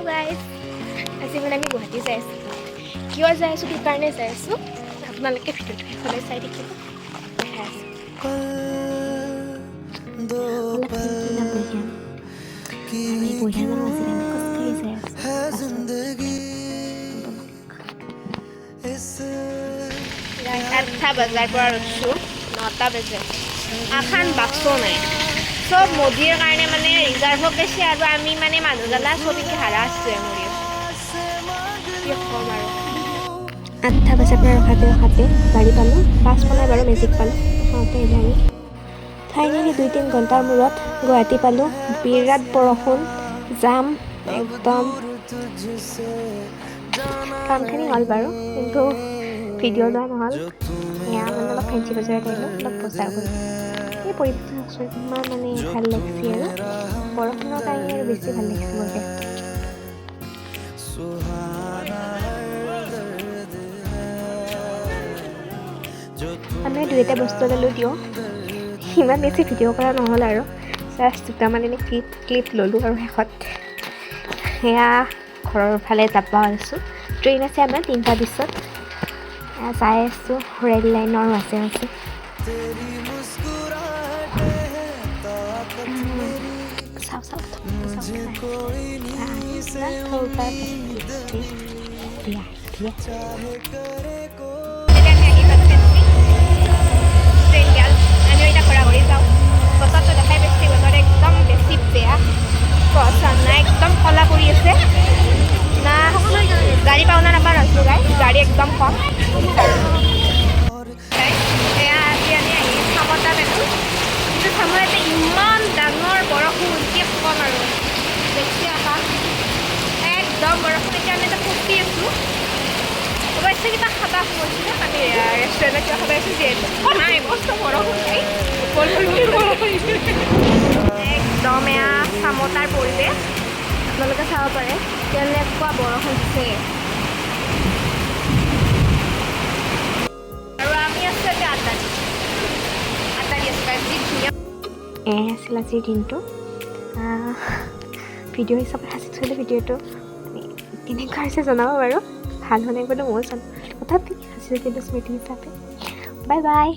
Hello guys. আজি মানে আমি গুৱাহাটী যাই আছো। কিয় যাই আছো কি কাৰণে যাই আছো আপোনালোকে ভিডিঅ'টো শেষলৈ চাই থাকিব। আঠটা বজাৰ পৰা ৰৈছোঁ 9টা বাজে এখন বাছো নাই চব মোদীৰ কাৰণে মানে ৰিজাৰ্ভ গৈছে আৰু আমি মানে মানুহজলা চবিকে হাৰা আছোঁ মৰি কি ক'ম আৰু 8টা বজাৰ পৰা ৰখাতে গাড়ী পালোঁ বাছ বনাই বাৰু মেজিক পালোঁ খাওঁতে আমি ফাইনেলি 2-3 ঘণ্টাৰ মূৰত গুৱাহাটী পালোঁ বিৰাট বৰষুণ জাম একদম কামখিনি হ'ল বাৰু কিন্তু ভিডিঅ' লোৱা নহ'ল এয়া মানে অলপ ফেঞ্চি বজাৰত আহিলোঁ অলপ বজাৰ কৰিলোঁ এই পৰিৱেশটো চাওকচোন ইমান মানে ভাল লাগিছে আৰু বৰষুণৰ কাৰণে আৰু বেছি ভাল লাগিছে পৰিৱেশটো আমি দুইটা বস্তু ল'লোঁ দিওঁ ইমান বেছি ভিডিঅ' কৰা নহ'ল আৰু জাষ্ট দুটামান এনে ক্লিপ ল'লোঁ আৰু শেষত সেয়া ঘৰৰ ফালে যাব আছোঁ ট্ৰেইন আছে আমাৰ 3টা 20ত যাই আছোঁ ৰেল লাইনৰ মাজে একদম কলা কৰি আছে না গাড়ী পাওঁ না নাপাওঁ নাছিলোঁ গাই গাড়ী একদম কম চামতা পাইছোঁ কিন্তু চামতাতে ইমান ডাঙৰ বৰষুণ কি ক'ম আৰু দেখি আকাশ একদম বৰষুণ এতিয়া আমি এটা ফূৰ্তি আছোঁ অৱশ্যে কিবা খাবা গৈছিলোঁ আমি ৰেষ্টুৰেণ্টত কিবা খাব আছোঁ যিহেতু নাই মস্ত বৰষুণ নাই একদম এয়া চামতাৰ পৰিৱেশ আপোনালোকে চাব পাৰে কেনেকুৱা বৰষুণ দিছে আৰু আমি আছোঁ এতিয়া আটাৰী আছিল আজিৰ দিনটো ভিডিঅ' হিচাপে সাঁচি থ'লে ভিডিঅ'টো কেনেকুৱা হৈছে জনাব বাৰু ভাল হ'লে বোলো ময়ো জানো তথাপি সাঁচি কিন্তু স্মৃতি হিচাপে বাই বাই